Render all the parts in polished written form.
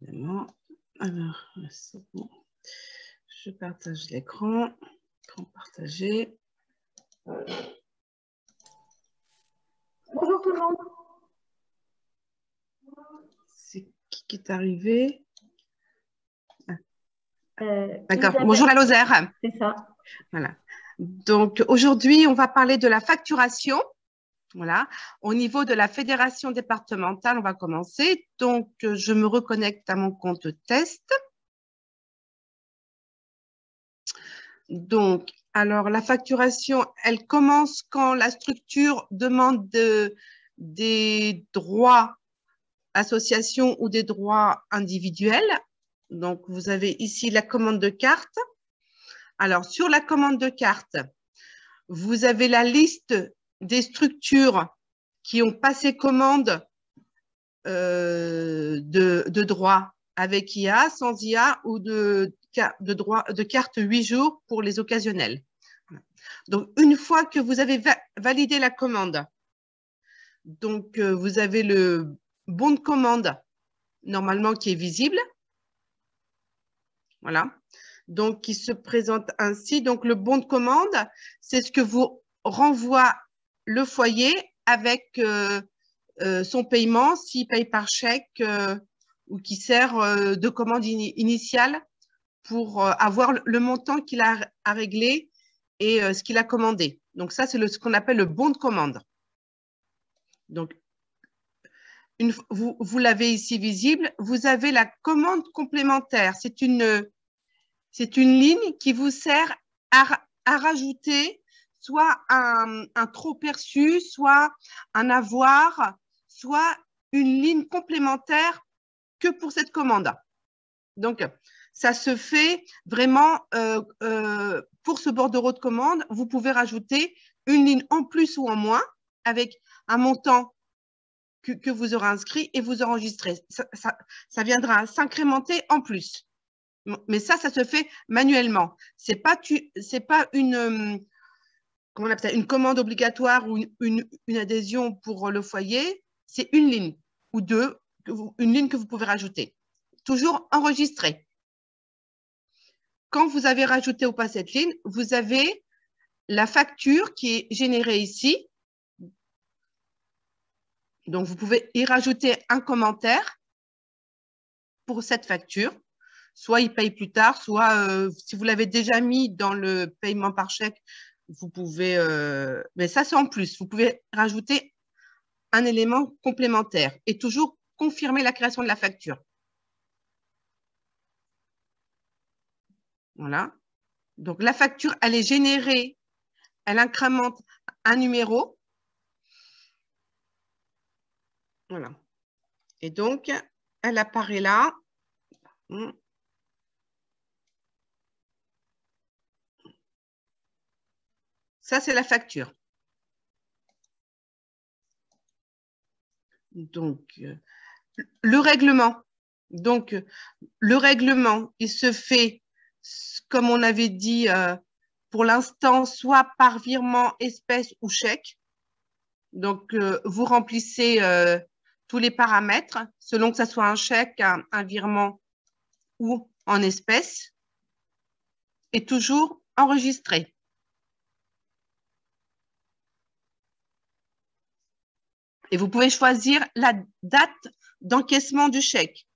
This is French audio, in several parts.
évidemment. Alors, c'est bon. Je partage l'écran. Écran partagé. Bonjour tout le monde. C'est qui est arrivé? D'accord. Isabelle. Bonjour la Lozère. C'est ça. Voilà. Donc aujourd'hui, on va parler de la facturation. Voilà. Au niveau de la fédération départementale, on va commencer. Donc, je me reconnecte à mon compte test. Donc, alors, la facturation, elle commence quand la structure demande des droits associations ou des droits individuels. Donc, vous avez ici la commande de carte. Alors, sur la commande de carte, vous avez la liste des structures qui ont passé commande de droits avec IA, sans IA ou de carte 8 jours pour les occasionnels. Donc, une fois que vous avez validé la commande, donc vous avez le bon de commande normalement qui est visible. Voilà. Donc, qui se présente ainsi. Donc, le bon de commande, c'est ce que vous renvoie le foyer avec son paiement, s'il paye par chèque ou qui sert de commande initiale pour avoir le montant qu'il a à régler et ce qu'il a commandé. Donc, ça, c'est ce qu'on appelle le bon de commande. Donc, vous l'avez ici visible. Vous avez la commande complémentaire. C'est une ligne qui vous sert à rajouter soit un trop perçu, soit un avoir, soit une ligne complémentaire que pour cette commande. Donc, ça se fait vraiment pour ce bordereau de commande. Vous pouvez rajouter une ligne en plus ou en moins avec un montant que vous aurez inscrit et vous enregistrez. Ça viendra s'incrémenter en plus. Mais ça se fait manuellement. C'est pas une comment on appelle ça, une commande obligatoire ou une adhésion pour le foyer. C'est une ligne ou deux, une ligne que vous pouvez rajouter. Toujours enregistrée. Quand vous avez rajouté ou pas cette ligne, vous avez la facture qui est générée ici. Donc, vous pouvez y rajouter un commentaire pour cette facture. Soit il paye plus tard, soit si vous l'avez déjà mis dans le paiement par chèque, vous pouvez… mais ça, c'est en plus. Vous pouvez rajouter un élément complémentaire et toujours confirmer la création de la facture. Voilà. Donc, la facture, elle est générée, elle incrémente un numéro. Voilà. Et donc, elle apparaît là. Ça, c'est la facture. Donc, le règlement. Donc, le règlement, il se fait, comme on avait dit, pour l'instant, soit par virement, espèce ou chèque. Donc, vous remplissez tous les paramètres, selon que ce soit un chèque, un virement ou en espèces, et toujours enregistré. Et vous pouvez choisir la date d'encaissement du chèque.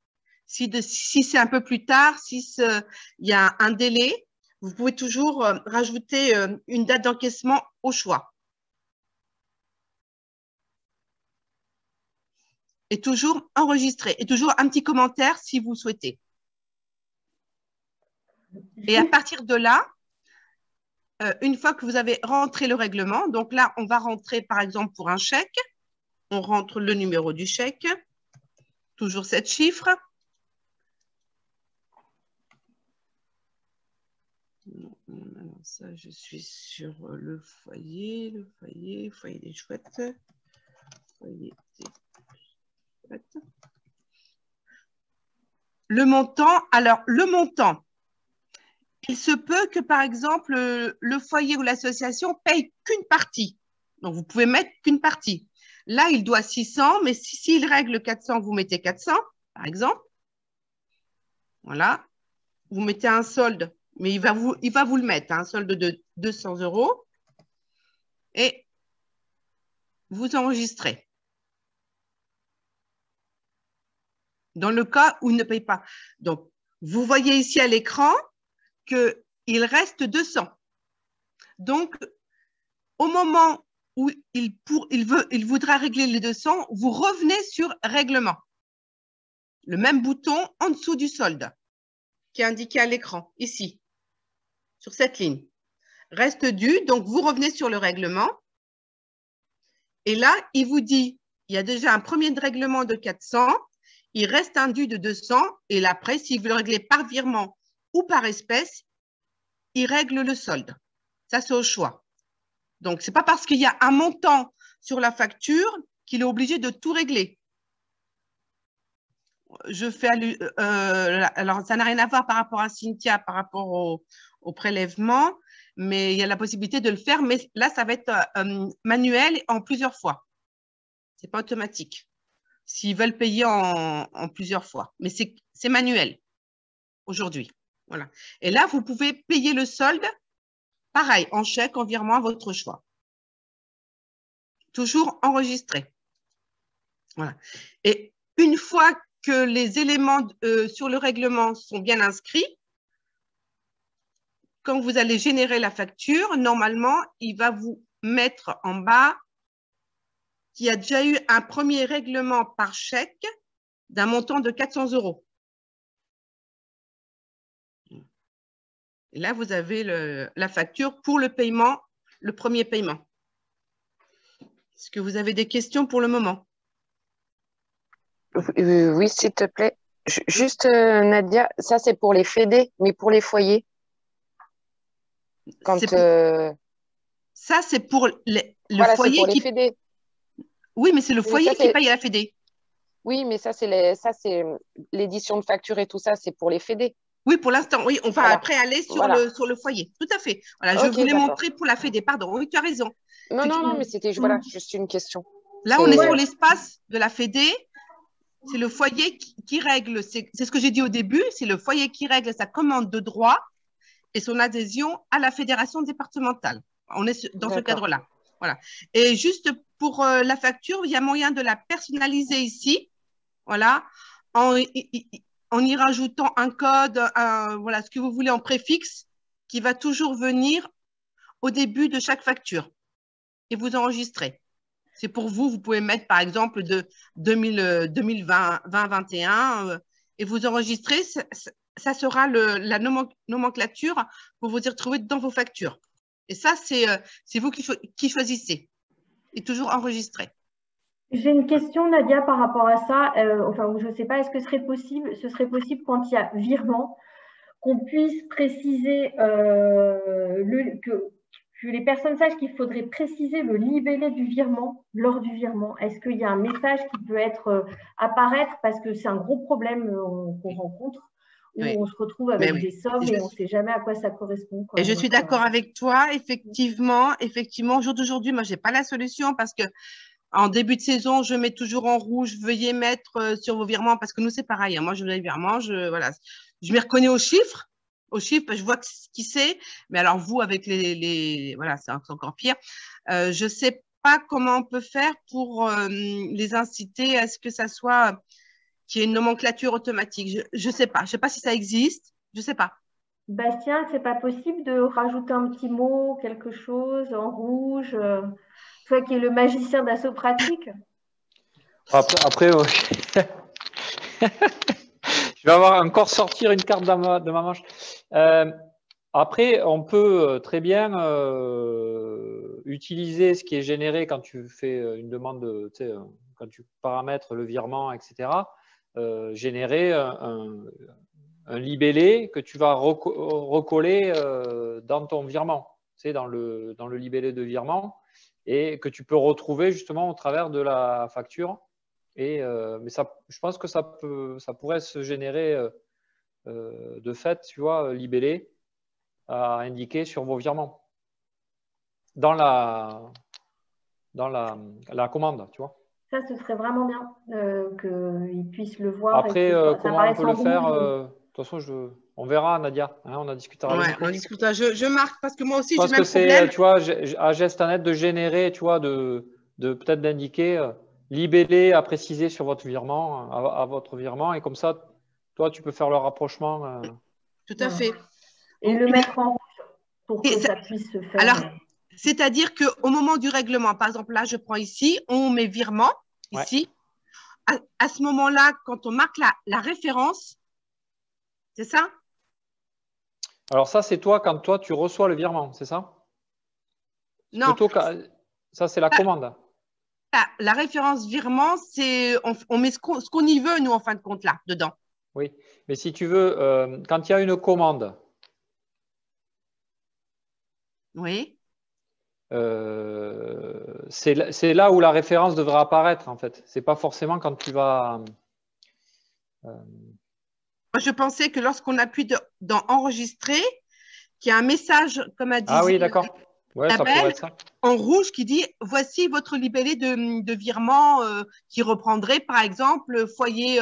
Si c'est un peu plus tard, il y a un délai, vous pouvez toujours rajouter une date d'encaissement au choix. Et toujours enregistrer. Et toujours un petit commentaire si vous souhaitez. Et à partir de là, une fois que vous avez rentré le règlement, donc là, on va rentrer par exemple pour un chèque. On rentre le numéro du chèque, toujours 7 chiffres. Alors ça, je suis sur le foyer des chouettes. Foyer des chouettes. Le montant, alors le montant, il se peut que par exemple, le foyer ou l'association paye qu'une partie. Donc, vous pouvez mettre qu'une partie. Là, il doit 600, mais s'il règle 400, vous mettez 400, par exemple. Voilà. Vous mettez un solde, mais il va vous le mettre, un solde de 200 euros. Et vous enregistrez. Dans le cas où il ne paye pas. Donc, vous voyez ici à l'écran qu'il reste 200. Donc, au moment où il voudra régler les 200, vous revenez sur règlement. Le même bouton en dessous du solde qui est indiqué à l'écran, ici, sur cette ligne. Reste dû, donc vous revenez sur le règlement. Et là, il vous dit, il y a déjà un premier règlement de 400, il reste un dû de 200, et là, après, s'il veut le régler par virement ou par espèce, il règle le solde. Ça, c'est au choix. Donc, ce n'est pas parce qu'il y a un montant sur la facture qu'il est obligé de tout régler. Je fais alors, ça n'a rien à voir par rapport à Cynthia, par rapport au prélèvement, mais il y a la possibilité de le faire, mais là, ça va être manuel en plusieurs fois. Ce n'est pas automatique. S'ils veulent payer en plusieurs fois, mais c'est manuel aujourd'hui. Voilà. Et là, vous pouvez payer le solde, pareil, en chèque, en virement, à votre choix. Toujours enregistré. Voilà. Et une fois que les éléments sur le règlement sont bien inscrits, quand vous allez générer la facture, normalement, il va vous mettre en bas qu'il y a déjà eu un premier règlement par chèque d'un montant de 400 euros. Et là, vous avez la facture pour le paiement, le premier paiement. Est-ce que vous avez des questions pour le moment? Oui, s'il te plaît. Juste, Nadia, ça c'est pour les fédés, mais pour les foyers. Ça, c'est pour le Voilà, c'est foyer pour les qui… fédés. Oui, mais c'est le Oui, foyer qui paye à la Fédé. Oui, mais ça c'est l'édition de facture et tout ça, c'est pour les fédés. Oui, pour l'instant, oui. On va Voilà. après aller sur Voilà. le foyer. Tout à fait. Voilà, je Ok, voulais d'accord. montrer pour la Fédé. Pardon, oui, tu as raison. Non, mais c'était voilà, juste une question. Là, on est sur C'est l'espace de la Fédé. C'est le foyer qui règle. C'est ce que j'ai dit au début. C'est le foyer qui règle sa commande de droit et son adhésion à la fédération départementale. On est dans ce d'accord. cadre-là. Voilà. Et juste pour la facture, il y a moyen de la personnaliser ici. Voilà. En y rajoutant un code, voilà, ce que vous voulez en préfixe, qui va toujours venir au début de chaque facture. Et vous enregistrez. C'est pour vous, vous pouvez mettre par exemple de 2020, 2021 et vous enregistrez, ça sera la nomenclature pour vous y retrouver dans vos factures. Et ça, c'est vous qui choisissez. Et toujours enregistré. J'ai une question, Nadia, par rapport à ça. Enfin, je ne sais pas, est-ce que ce serait possible quand il y a virement, qu'on puisse préciser que les personnes sachent qu'il faudrait préciser le libellé du virement lors du virement. Est-ce qu'il y a un message qui peut apparaître parce que c'est un gros problème qu'on rencontre où Oui. on se retrouve avec des sommes et on ne sait jamais à quoi ça correspond, quoi. Et je suis d'accord avec toi, effectivement, au jour d'aujourd'hui, moi, je n'ai pas la solution parce que en début de saison, je mets toujours en rouge, veuillez mettre sur vos virements, parce que nous, c'est pareil. Hein, moi, je mets les virements, voilà, je m'y reconnais aux chiffres, je vois qui c'est. Mais alors, vous, avec voilà, c'est encore pire. Je ne sais pas comment on peut faire pour les inciter à ce que ça soit, qu'il y ait une nomenclature automatique. Je ne sais pas. Je ne sais pas si ça existe. Je ne sais pas. Bastien, c'est pas possible de rajouter un petit mot, quelque chose en rouge, toi qui es le magicien d'assaut pratique. Après je vais avoir encore sortir une carte de ma manche. Après, on peut très bien utiliser ce qui est généré quand tu fais une demande, tu sais, quand tu paramètres le virement, etc. Générer un libellé que tu vas recoller dans ton virement, tu sais, dans le libellé de virement, et que tu peux retrouver justement au travers de la facture. Mais ça, je pense que ça pourrait se générer de fait, tu vois, libellé à indiquer sur vos virements dans la commande, tu vois. Ça, ce serait vraiment bien qu'ils puissent le voir et Après, que ça comment on apparaisse peut en le faire rouge. toute façon, on verra, Nadia. Hein, on en discutera Ouais, avec on lui. discutera. Je marque parce que moi aussi, j'ai Parce le même que c'est, problème. tu vois, à GestNet de générer, tu vois, de peut-être d'indiquer libellé à préciser sur votre virement, à votre virement. Et comme ça, toi, tu peux faire le rapprochement. Tout à fait. Et le mettre en rouge pour que ça puisse se faire. Alors, c'est-à-dire qu'au moment du règlement, par exemple, là, je prends ici, on met virement, ici. Ouais. À ce moment-là, quand on marque la référence, c'est ça? Alors ça, c'est toi quand toi, tu reçois le virement, c'est ça? Non. Plutôt ça, c'est la commande. La référence virement, c'est on met ce qu'on y veut, nous, en fin de compte, là, dedans. Oui, mais si tu veux, quand il y a une commande, oui. C'est là où la référence devra apparaître, en fait. Ce n'est pas forcément quand tu vas… Moi, je pensais que lorsqu'on appuie dans enregistrer, qu'il y a un message, comme a dit… Ah oui, d'accord. Ouais, ça pourrait être ça. En rouge qui dit « Voici votre libellé de virement qui reprendrait, par exemple, foyer…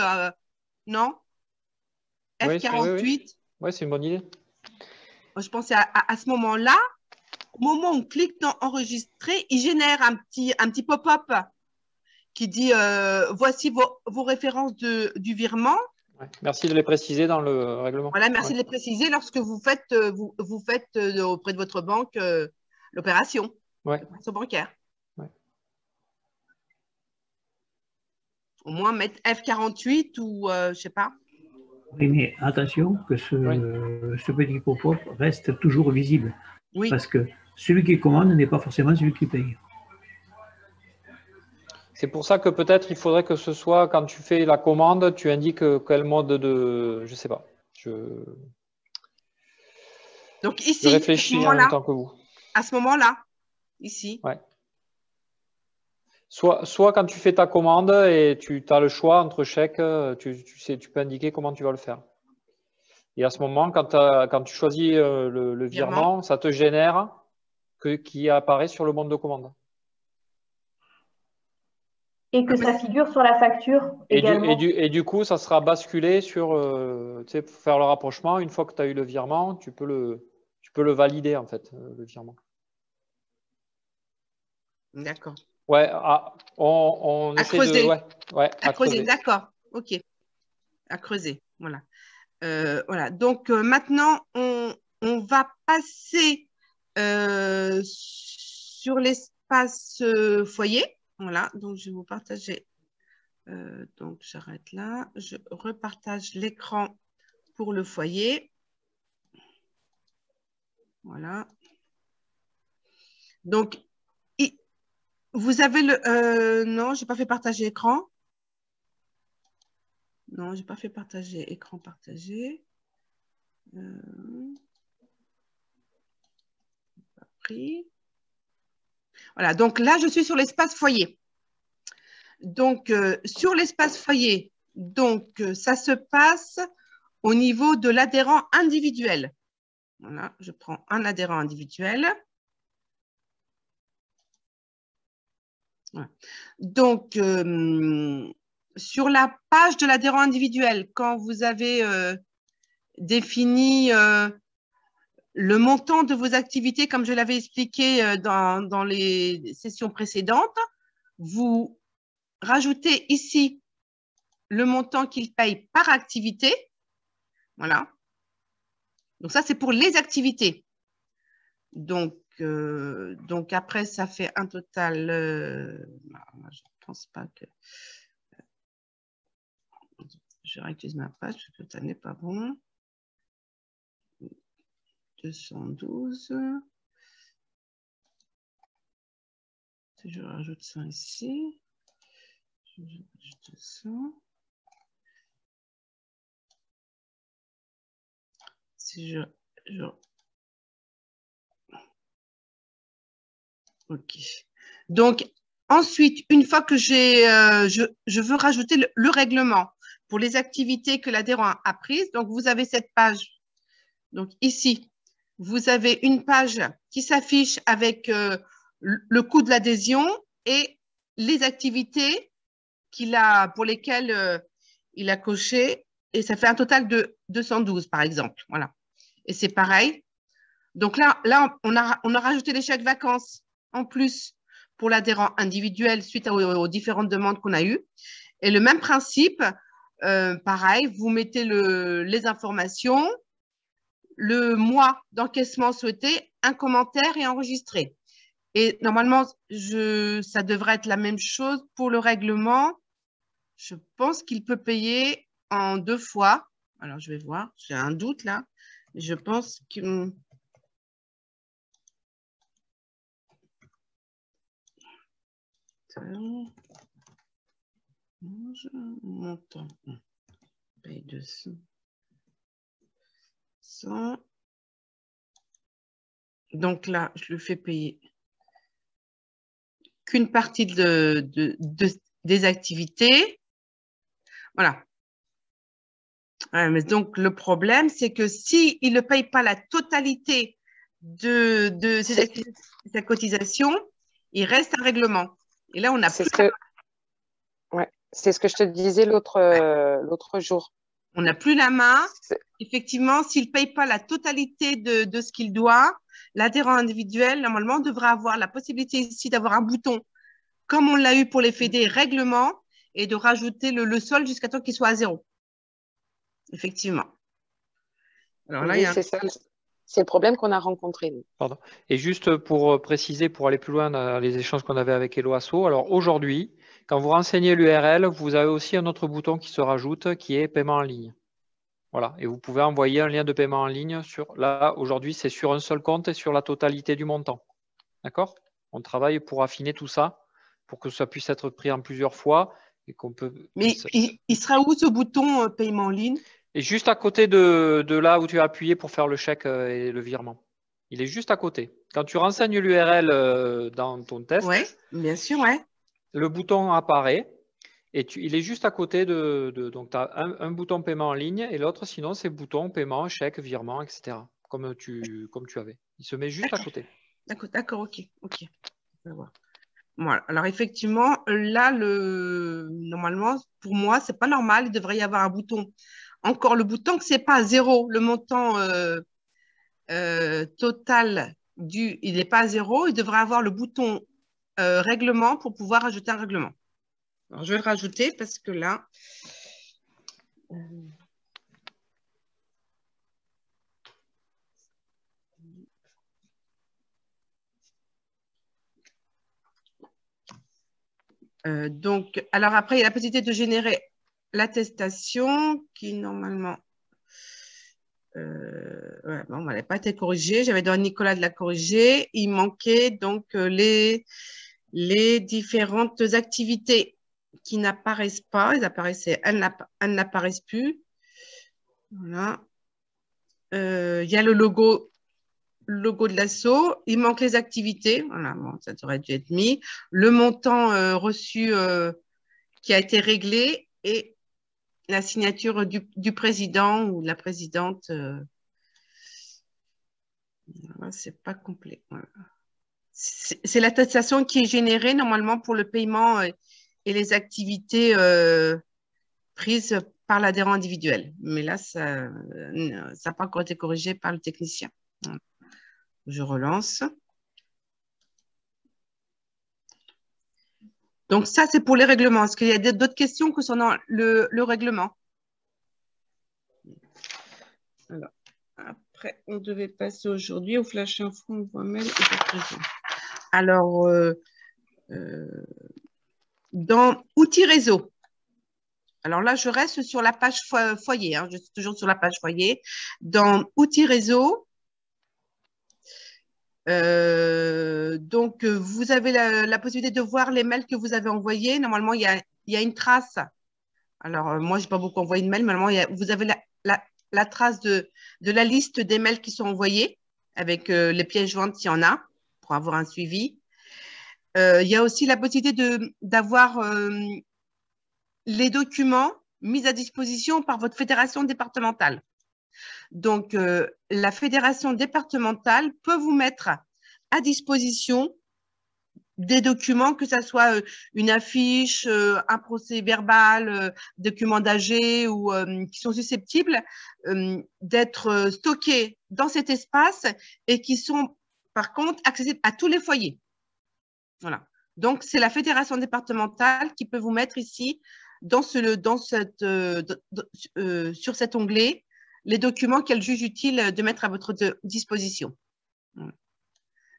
non F48. Oui, ouais, c'est une bonne idée. Je pensais à ce moment-là, au moment où on clique dans enregistrer, il génère un petit pop-up qui dit voici vos références du virement. Ouais. Merci de les préciser dans le règlement. Voilà, merci de les préciser lorsque vous faites, vous faites auprès de votre banque l'opération bancaire. Ouais. Au moins mettre F48 ou je ne sais pas. Oui, mais attention que ce petit pop-up reste toujours visible. Oui. Parce que celui qui commande n'est pas forcément celui qui paye. C'est pour ça que peut-être il faudrait que ce soit, quand tu fais la commande, tu indiques quel mode de… Je ne sais pas. Donc ici, je réfléchis en même temps que vous. À ce moment-là, ici. Ouais. Soit quand tu fais ta commande et tu as le choix entre chèques, tu peux indiquer comment tu vas le faire. Et à ce moment, quand tu choisis le virement, ça te génère qui apparaît sur le bon de commande. Et que ça figure sur la facture également. Et du coup, ça sera basculé sur pour faire le rapprochement. Une fois que tu as eu le virement, tu peux le valider, en fait, le virement. D'accord. Ouais, on essaie creuser. À creuser. D'accord, ok. À creuser, voilà. Voilà. Donc, maintenant, on va passer sur l'espace foyer. Voilà, donc je vais vous partager. Donc, j'arrête là. Je repartage l'écran pour le foyer. Voilà. Donc, vous avez le… non, je n'ai pas fait partager écran. Non, je n'ai pas fait partager écran partagé. Voilà, donc là, je suis sur l'espace foyer. Donc, sur l'espace foyer, donc, ça se passe au niveau de l'adhérent individuel. Voilà, je prends un adhérent individuel. Voilà. Donc, sur la page de l'adhérent individuel, quand vous avez défini le montant de vos activités, comme je l'avais expliqué dans les sessions précédentes, vous rajoutez ici le montant qu'il paye par activité. Voilà. Donc, ça, c'est pour les activités. Donc après, ça fait un total… je ne pense pas que… Je réactualise ma page parce que ça n'est pas bon. 212. Si je rajoute ça ici, je rajoute ça. Si je… OK. Donc, ensuite, une fois que je veux rajouter le règlement pour les activités que l'adhérent a prises, donc vous avez cette page. Donc, ici, vous avez une page qui s'affiche avec le coût de l'adhésion et les activités pour lesquelles il a coché et ça fait un total de 212, par exemple. Voilà. Et c'est pareil. Donc là on a rajouté les chèques vacances en plus pour l'adhérent individuel suite aux différentes demandes qu'on a eues. Et le même principe, pareil, vous mettez les informations, le mois d'encaissement souhaité, un commentaire et enregistré. Et normalement, ça devrait être la même chose pour le règlement. Je pense qu'il peut payer en 2 fois. Alors, je vais voir. J'ai un doute là. Je pense que… Montant. Paye 200. Donc là, je le fais payer qu'une partie des activités. Voilà. Mais donc, le problème, c'est que s'il ne paye pas la totalité de sa cotisation, il reste un règlement. Et là, on a… C'est ce que je te disais l'autre jour. On n'a plus la main. Effectivement, s'il ne paye pas la totalité de ce qu'il doit, l'adhérent individuel, normalement, devrait avoir la possibilité ici d'avoir un bouton, comme on l'a eu pour les fédés, règlement, et de rajouter le solde jusqu'à temps qu'il soit à 0. Effectivement. Alors là, oui, c'est le problème qu'on a rencontré. Pardon. Et juste pour préciser, pour aller plus loin dans les échanges qu'on avait avec Hello Asso, alors aujourd'hui, quand vous renseignez l'URL, vous avez aussi un autre bouton qui se rajoute qui est paiement en ligne. Voilà. Et vous pouvez envoyer un lien de paiement en ligne là, aujourd'hui, c'est sur un seul compte et sur la totalité du montant. D'accord? On travaille pour affiner tout ça, pour que ça puisse être pris en plusieurs fois et qu'on peut. Mais il sera où ce bouton paiement en ligne? Et juste à côté de là où tu as appuyé pour faire le chèque et le virement. Il est juste à côté. Quand tu renseignes l'URL dans ton test, oui, bien sûr, ouais. Le bouton apparaît et il est juste à côté donc tu as un bouton paiement en ligne et l'autre, sinon, c'est bouton paiement, chèque, virement, etc. Comme tu avais. Il se met juste à côté. D'accord, ok. Voilà. Alors, effectivement, là, normalement, pour moi, ce n'est pas normal. Il devrait y avoir un bouton. Encore le bouton que ce n'est pas 0, le montant total il n'est pas à 0. Il devrait avoir le bouton règlement pour pouvoir ajouter un règlement. Alors, je vais le rajouter parce que là… donc, alors après, il y a la possibilité de générer l'attestation qui, normalement… bon, elle n'a pas été corrigée. J'avais demandé à Nicolas de la corriger. Il manquait donc les différentes activités qui n'apparaissent pas. Elles apparaissaient, elles n'apparaissent plus. Voilà. Il y a le logo de l'assaut. Il manque les activités. Voilà, bon, ça aurait dû être mis. Le montant reçu qui a été réglé et la signature du président ou de la présidente. C'est pas complet. Voilà. C'est l'attestation qui est générée normalement pour le paiement et les activités prises par l'adhérent individuel. Mais là, ça n'a pas encore été corrigé par le technicien. Je relance. Donc, ça, c'est pour les règlements. Est-ce qu'il y a d'autres questions concernant le règlement? Alors, après, on devait passer aujourd'hui au flash info, on voit mail et présent. Alors, dans outils réseau, alors là, je reste sur la page foyer. Hein, je suis toujours sur la page foyer. Dans outils réseau, donc, vous avez la possibilité de voir les mails que vous avez envoyés. Normalement, il y a une trace. Alors, moi, je n'ai pas beaucoup envoyé de mails. Normalement, vous avez la trace de la liste des mails qui sont envoyés avec les pièces jointes s'il y en a pour avoir un suivi. Il y a aussi la possibilité d'avoir les documents mis à disposition par votre fédération départementale. Donc, la fédération départementale peut vous mettre à disposition des documents, que ce soit une affiche, un procès-verbal, documents d'AG ou qui sont susceptibles d'être stockés dans cet espace et qui sont par contre accessibles à tous les foyers. Voilà. Donc, c'est la fédération départementale qui peut vous mettre ici sur cet onglet les documents qu'elle juge utile de mettre à votre disposition. Voilà.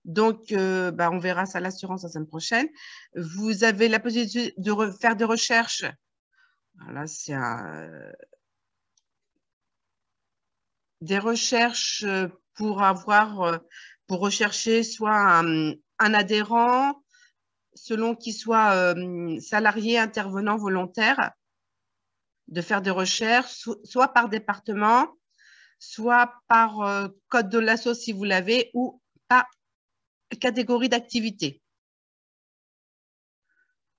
Donc, on verra ça à l'assurance la semaine prochaine. Vous avez la possibilité de faire des recherches. Voilà, c'est des recherches pour rechercher soit un adhérent, selon qu'il soit salarié, intervenant, volontaire, de faire des recherches, soit par département, soit par code de l'asso si vous l'avez, ou par catégorie d'activité.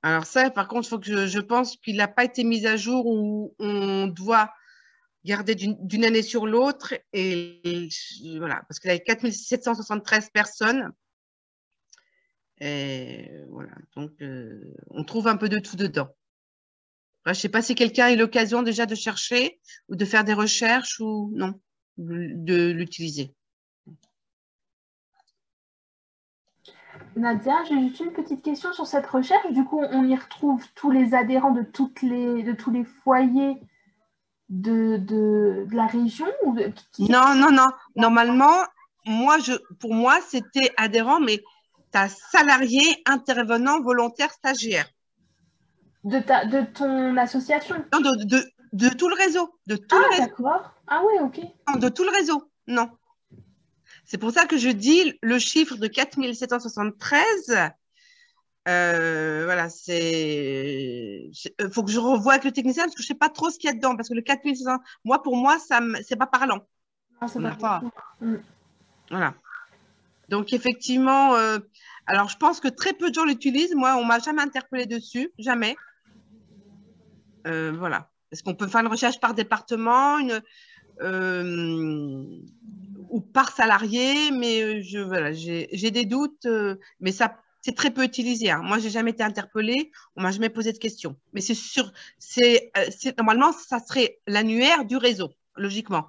Alors ça, par contre, je pense qu'il n'a pas été mis à jour où on doit garder d'une année sur l'autre. Et voilà, parce qu'il y avait 4773 personnes. Et voilà, donc on trouve un peu de tout dedans. Je ne sais pas si quelqu'un a eu l'occasion déjà de chercher ou de faire des recherches ou non, de l'utiliser. Nadia, j'ai juste une petite question sur cette recherche. Du coup, on y retrouve tous les adhérents de tous les foyers de la région ou Non. Normalement, pour moi, c'était adhérent, mais tu as salarié, intervenant, volontaire, stagiaire. De ton association? Non, de tout le réseau. D'accord. Ah oui, ok. Non, de tout le réseau, non. C'est pour ça que je dis le chiffre de 4773. Voilà, il faut que je revoie avec le technicien parce que je ne sais pas trop ce qu'il y a dedans. Parce que le 4700, pour moi, c'est pas parlant. Non, c'est pas. Voilà. Donc, effectivement, alors je pense que très peu de gens l'utilisent. Moi, on ne m'a jamais interpellé dessus, jamais. Voilà. Est-ce qu'on peut faire une recherche par département ou par salarié, mais j'ai des doutes, mais ça, c'est très peu utilisé. Hein. Moi, je n'ai jamais été interpellée, on ne m'a jamais posé de questions. Mais c'est sûr, normalement, ça serait l'annuaire du réseau, logiquement.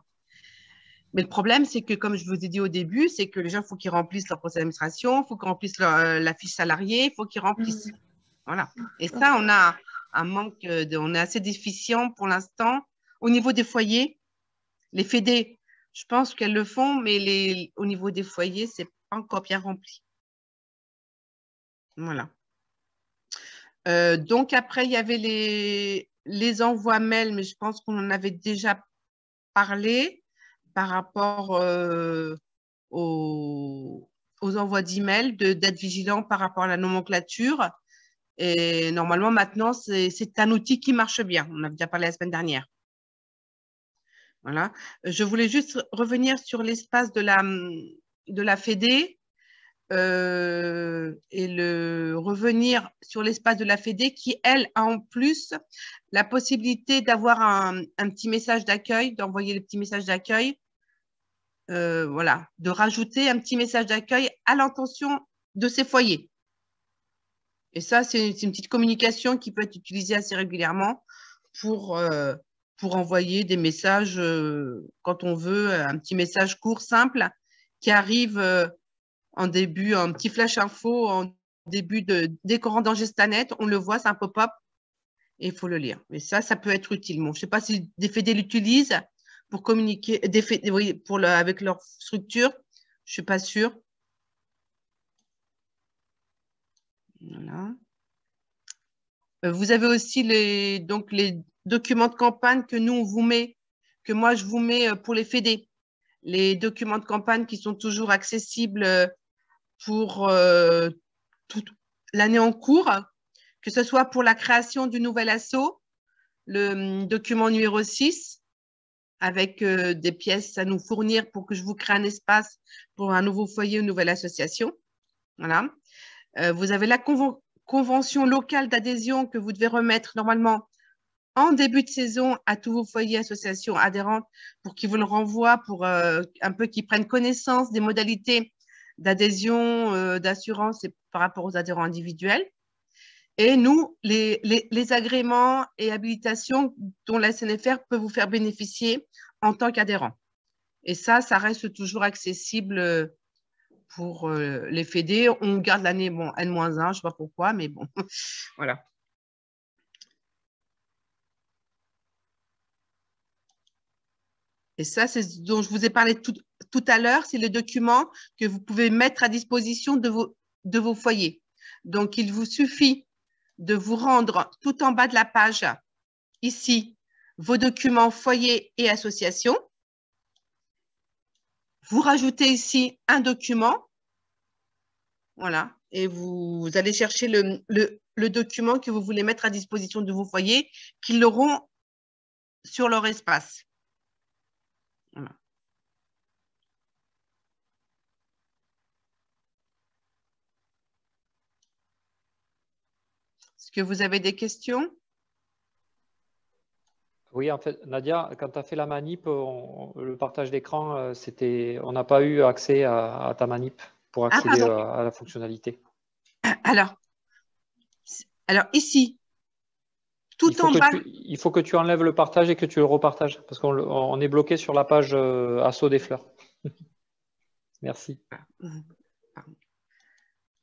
Mais le problème, c'est que, comme je vous ai dit au début, c'est que les gens, il faut qu'ils remplissent leur procès d'administration, il faut qu'ils remplissent la fiche salariée, il faut qu'ils remplissent. Voilà. Et ça, on a un manque, on est assez déficient pour l'instant. Au niveau des foyers, les fédés, je pense qu'elles le font, mais au niveau des foyers, ce n'est pas encore bien rempli. Voilà. Donc, après, il y avait les envois mail, mais je pense qu'on en avait déjà parlé par rapport aux envois d'email, d'être vigilant par rapport à la nomenclature. Et normalement, maintenant, c'est un outil qui marche bien. On a déjà parlé la semaine dernière. Voilà. Je voulais juste revenir sur l'espace de la Fédé et revenir sur l'espace de la Fédé qui, elle, a en plus la possibilité d'avoir un petit message d'accueil, d'envoyer le petit message d'accueil, voilà, de rajouter un petit message d'accueil à l'intention de ces foyers. Et ça, c'est une petite communication qui peut être utilisée assez régulièrement pour envoyer des messages quand on veut, un petit message court, simple, qui arrive en début, un petit flash info en début dès qu'on rentre dans Gestanet, on le voit, c'est un pop-up et il faut le lire. Mais ça peut être utile. Bon, je ne sais pas si des fédés l'utilisent pour communiquer, avec leur structure, je ne suis pas sûre. Voilà. Vous avez aussi les documents de campagne que nous, on vous met, que moi, je vous mets pour les fédés. Les documents de campagne qui sont toujours accessibles pour toute l'année en cours, que ce soit pour la création du nouvel asso, le document numéro 6, avec des pièces à nous fournir pour que je vous crée un espace pour un nouveau foyer ou une nouvelle association. Voilà. Vous avez la convention locale d'adhésion que vous devez remettre normalement en début de saison à tous vos foyers, associations adhérentes pour qu'ils vous le renvoient, pour un peu qu'ils prennent connaissance des modalités d'adhésion d'assurance par rapport aux adhérents individuels. Et nous, les agréments et habilitations dont la SNFR peut vous faire bénéficier en tant qu'adhérent. Et ça reste toujours accessible pour les fédés. On garde l'année N-1, je ne sais pas pourquoi, mais bon, voilà. Et ça, c'est ce dont je vous ai parlé tout à l'heure, c'est le document que vous pouvez mettre à disposition de vos foyers. Donc, il vous suffit de vous rendre tout en bas de la page, ici, vos documents foyer et association. Vous rajoutez ici un document, voilà, et vous allez chercher le document que vous voulez mettre à disposition de vos foyers, qu'ils l'auront sur leur espace. Voilà. Est-ce que vous avez des questions? Oui, en fait, Nadia, quand tu as fait la manip, le partage d'écran, on n'a pas eu accès à ta manip pour accéder à la fonctionnalité. Alors ici, tout en bas. Il faut que tu enlèves le partage et que tu le repartages, parce qu'on est bloqué sur la page Assaut des fleurs. Merci.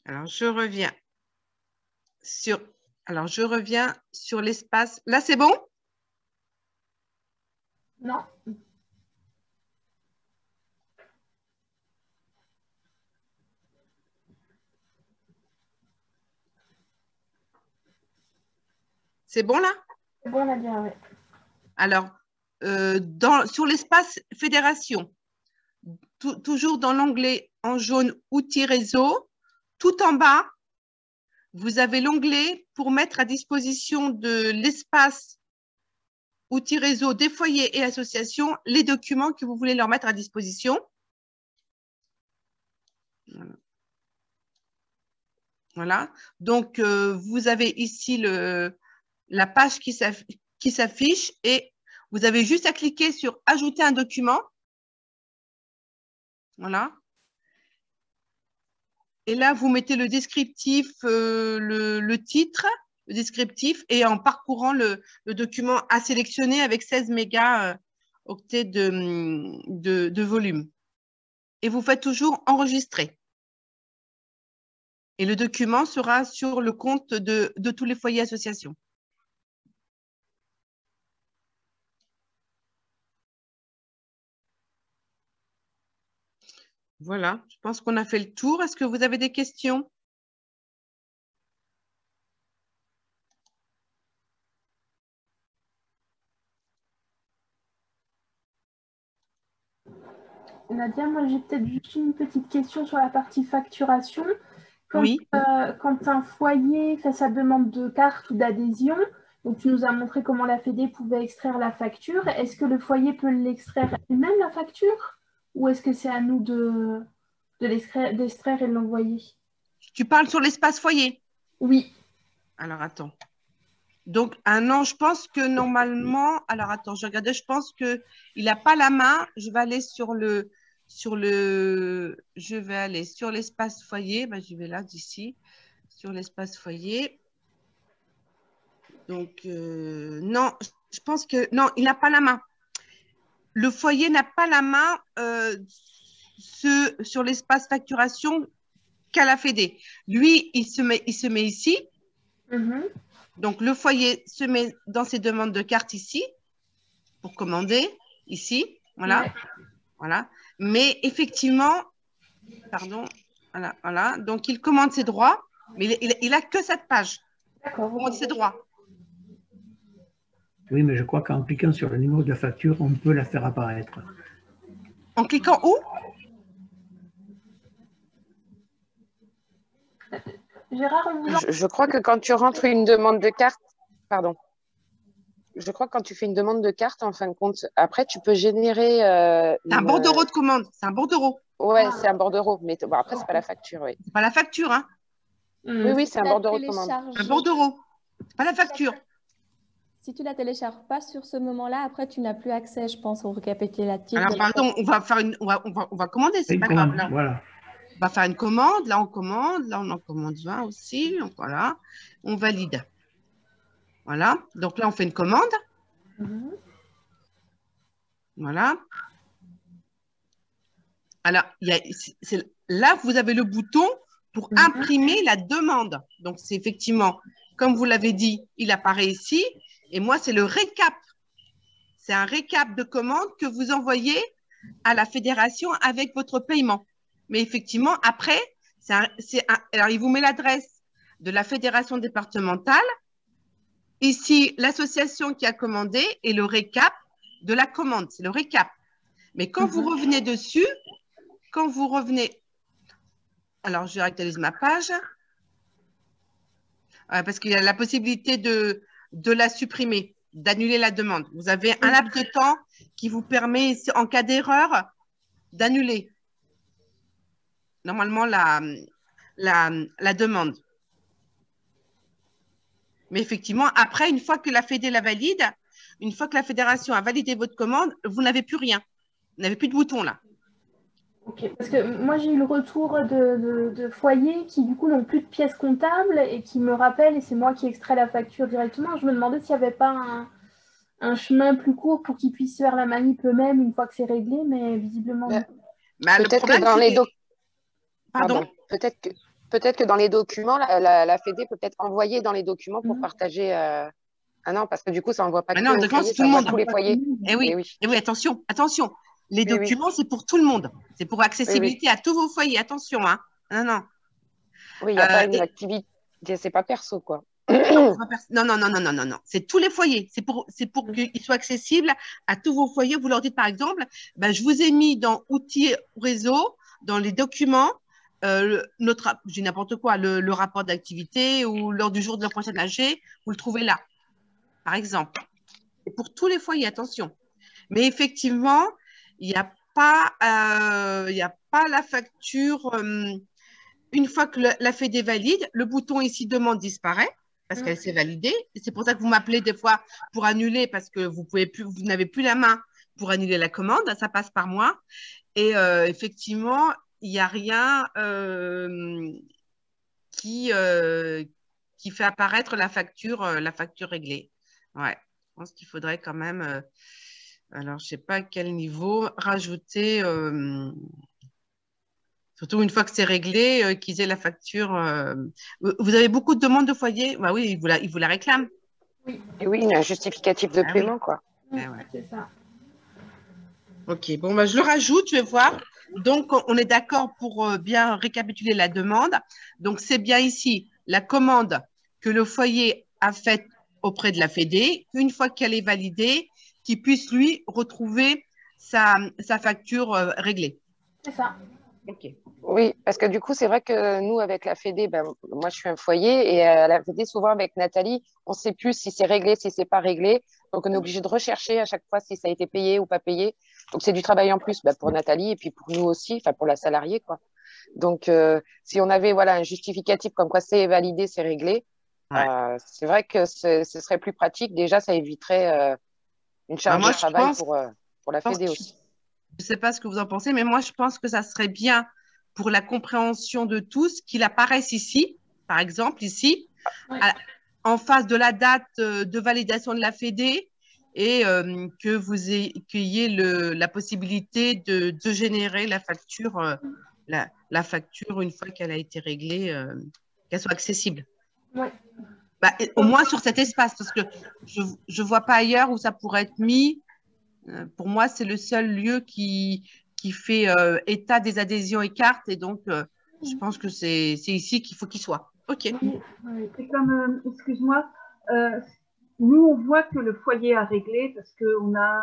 Alors, je reviens sur l'espace. Là, c'est bon? Non. C'est bon là? C'est bon, Nadia, oui. Alors, sur l'espace fédération, toujours dans l'onglet en jaune outils réseau, tout en bas, vous avez l'onglet pour mettre à disposition de l'espace outils réseau des foyers et associations les documents que vous voulez leur mettre à disposition. Voilà. Donc, vous avez ici la page qui s'affiche et vous avez juste à cliquer sur « Ajouter un document ». Voilà. Et là, vous mettez le descriptif, le titre, le descriptif, et en parcourant le document à sélectionner avec 16 mégaoctets de volume. Et vous faites toujours « Enregistrer ». Et le document sera sur le compte de tous les foyers associations. Voilà, je pense qu'on a fait le tour. Est-ce que vous avez des questions? Nadia, moi j'ai peut-être juste une petite question sur la partie facturation. Quand, oui. Quand un foyer fait sa demande de carte ou d'adhésion, donc tu nous as montré comment la Fédé pouvait extraire la facture. Est-ce que le foyer peut l'extraire elle-même, la facture? Ou est-ce que c'est à nous d'extraire et de l'envoyer? Tu parles sur l'espace foyer? Oui. Alors, attends. Donc, je pense que normalement… Alors, attends, je regardais, je pense qu'il n'a pas la main. Je vais aller sur l'espace foyer. Ben, je vais là, d'ici, sur l'espace foyer. Donc, non, je pense que… Non, il n'a pas la main. Le foyer n'a pas la main sur l'espace facturation qu'à la Fédé. Lui, il se met ici. Donc, le foyer se met dans ses demandes de carte ici, pour commander, ici, voilà. Ouais. Voilà. Mais effectivement, pardon, voilà. Donc, il commande ses droits, mais il n'a que cette page. D'accord. Il commande ses droits. Oui, mais je crois qu'en cliquant sur le numéro de la facture, on peut la faire apparaître. En cliquant où? Gérard, je crois que quand tu rentres une demande de carte, pardon. Je crois que quand tu fais une demande de carte, en fin de compte, après, tu peux générer… c'est un bordereau de commande. C'est un bordereau. Ouais, c'est un bordereau. Mais bon, après, c'est pas la facture, oui. C'est pas la facture, hein. Oui, c'est un bordereau de commande. Un bordereau. C'est pas la facture. Si tu la télécharges pas sur ce moment-là, après, tu n'as plus accès, je pense, au récapitulatif. Alors, pardon, on va commander, c'est pas grave. Là. Voilà. va faire une commande. Là, on commande. Là, on en commande 20 aussi. Donc, voilà. On valide. Voilà. Donc, là, on fait une commande. Voilà. Alors, là, vous avez le bouton pour imprimer la demande. Donc, c'est effectivement, comme vous l'avez dit, il apparaît ici. Et moi, c'est le récap. C'est un récap de commande que vous envoyez à la fédération avec votre paiement. Mais effectivement, après, alors, il vous met l'adresse de la fédération départementale. Ici, l'association qui a commandé et le récap de la commande. C'est le récap. Mais quand vous revenez dessus, quand vous revenez… Alors, je réactualise ma page. Parce qu'il y a la possibilité de la supprimer, d'annuler la demande. Vous avez un laps de temps qui vous permet, en cas d'erreur, d'annuler normalement la demande. Mais effectivement, après, une fois que la Fédé la valide, une fois que la fédération a validé votre commande, vous n'avez plus rien. Vous n'avez plus de bouton là. Ok, parce que moi j'ai eu le retour de foyers qui du coup n'ont plus de pièces comptables et qui me rappellent, et c'est moi qui extrais la facture directement. Je me demandais s'il n'y avait pas un chemin plus court pour qu'ils puissent faire la manip eux-mêmes une fois que c'est réglé, mais visiblement non. Peut-être que dans les Pardon. Peut-être que dans les documents, la Fédé peut peut-être envoyer dans les documents pour partager. Ah non, parce que du coup, ça n'envoie pas que aux foyers, ça envoie tous les foyers. Et oui, attention. Les documents, c'est pour tout le monde. C'est pour accessibilité à tous vos foyers. Attention, hein. Non. Oui, il n'y a pas une activité. C'est pas perso, quoi. Non. C'est tous les foyers. C'est pour qu'ils soient accessibles à tous vos foyers. Vous leur dites, par exemple, je vous ai mis dans outils réseau, dans les documents, j'ai n'importe quoi, le rapport d'activité ou l'heure du jour de la prochaine AG, vous le trouvez là, par exemple. Et pour tous les foyers, attention. Mais effectivement, il n'y a pas la facture. Une fois que la Fédé valide, le bouton ici demande disparaît parce qu'elle s'est validée. C'est pour ça que vous m'appelez des fois pour annuler parce que vous n'avez plus la main pour annuler la commande. Ça passe par moi. Et effectivement, il n'y a rien qui fait apparaître la facture réglée. Ouais, je pense qu'il faudrait quand même, alors je ne sais pas à quel niveau, rajouter, surtout une fois que c'est réglé, qu'ils aient la facture. Vous avez beaucoup de demandes de foyer? Bah oui, ils vous la réclament. Oui. Et oui, un justificatif de paiement, quoi. Ouais. C'est ça. Ok, bon, je le rajoute, je vais voir. Donc, on est d'accord pour bien récapituler la demande. Donc, c'est bien ici la commande que le foyer a faite auprès de la Fédé. Une fois qu'elle est validée, qu'il puisse, lui, retrouver sa facture réglée. C'est ça. Ok. Oui, parce que du coup, c'est vrai que nous, avec la Fédé, moi, je suis un foyer et la Fédé, souvent avec Nathalie, on ne sait plus si c'est réglé, si c'est pas réglé. Donc, on est obligé de rechercher à chaque fois si ça a été payé ou pas payé. Donc, c'est du travail en plus pour Nathalie et puis pour nous aussi, enfin pour la salariée, quoi. Donc, si on avait un justificatif comme quoi c'est validé, c'est réglé, c'est vrai que ce serait plus pratique. Déjà, ça éviterait une charge de travail pour la Fédé aussi. Je ne sais pas ce que vous en pensez, mais moi, je pense que ça serait bien pour la compréhension de tous qu'il apparaisse ici, par exemple, ici, en face de la date de validation de la Fédé et que vous ayez la possibilité de générer la facture, la facture une fois qu'elle a été réglée, qu'elle soit accessible. Ouais. Au moins sur cet espace, parce que je ne vois pas ailleurs où ça pourrait être mis. Pour moi, c'est le seul lieu qui fait état des adhésions et cartes. Et donc, je pense que c'est ici qu'il faut qu'il soit. OK. C'est comme, excuse-moi, nous, on voit que le foyer a réglé parce qu'on a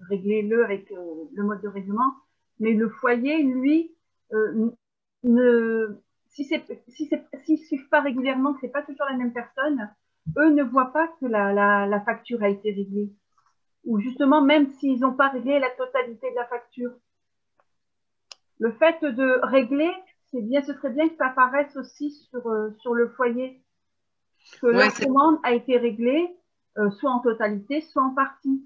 réglé avec le mode de règlement. Mais le foyer, lui, s'ils ne suivent pas régulièrement, que ce n'est pas toujours la même personne, eux ne voient pas que la facture a été réglée. Ou justement, même s'ils n'ont pas réglé la totalité de la facture. Le fait de régler, ce serait bien que ça apparaisse aussi sur le foyer. Que la commande a été réglée, soit en totalité, soit en partie.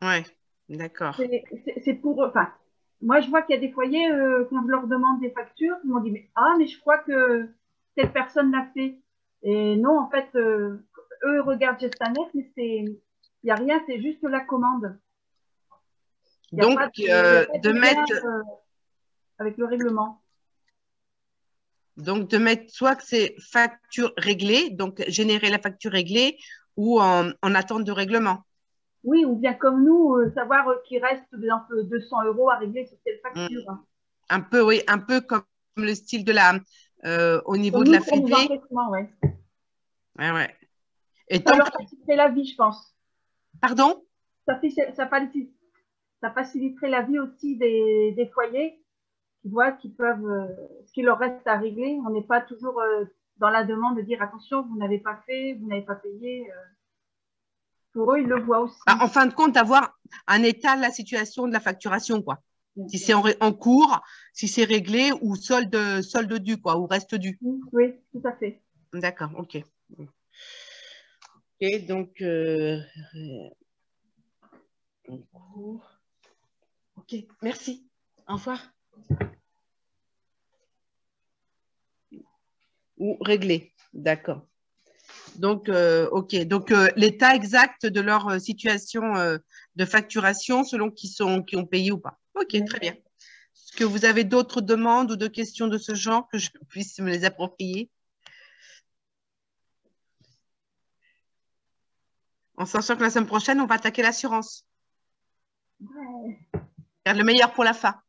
Ouais, d'accord. C'est pour, enfin, moi, je vois qu'il y a des foyers, quand je leur demande des factures, ils m'ont dit, mais je crois que telle personne l'a fait. Et non, en fait, eux regardent Gestanet, mais il n'y a rien, c'est juste la commande. Donc, de mettre… avec le règlement. Donc, de mettre soit que c'est facture réglée, donc générer la facture réglée, ou en attente de règlement. Oui, ou bien comme nous, savoir qu'il reste par exemple 200 € à régler sur telle facture. Un peu, oui, un peu comme le style de la, au niveau comme de nous, la fédé. Ouais. Ouais. Et ça leur faciliterait la vie, je pense. Pardon? Ça faciliterait la vie aussi des foyers qui voient qu'ils peuvent, ce qu'il leur reste à régler. On n'est pas toujours dans la demande de dire attention, vous n'avez pas fait, vous n'avez pas payé. Pour eux, ils le voient aussi. En fin de compte, avoir un état de la situation de la facturation, quoi. Si c'est en cours, si c'est réglé ou solde dû, quoi, ou reste dû. Oui, tout à fait. D'accord, ok. Ok, donc, ok, merci. Au revoir. Ou réglé, d'accord. Donc, ok. Donc, l'état exact de leur situation de facturation selon qui ont payé ou pas. Ok, très bien. Est-ce que vous avez d'autres demandes ou de questions de ce genre que je puisse me les approprier? En sachant que la semaine prochaine, on va attaquer l'assurance. Ouais. Faire le meilleur pour la fin.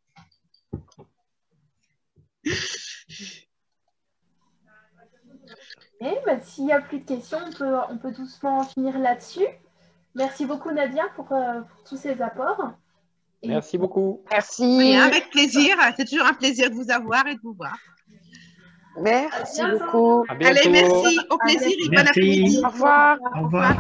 S'il n'y a plus de questions, on peut doucement finir là-dessus. Merci beaucoup Nadia pour tous ces apports. Merci beaucoup. Merci. Oui, avec plaisir. C'est toujours un plaisir de vous avoir et de vous voir. Merci beaucoup. À bientôt. Allez, merci. Au plaisir et bon après-midi. Au revoir. Au revoir.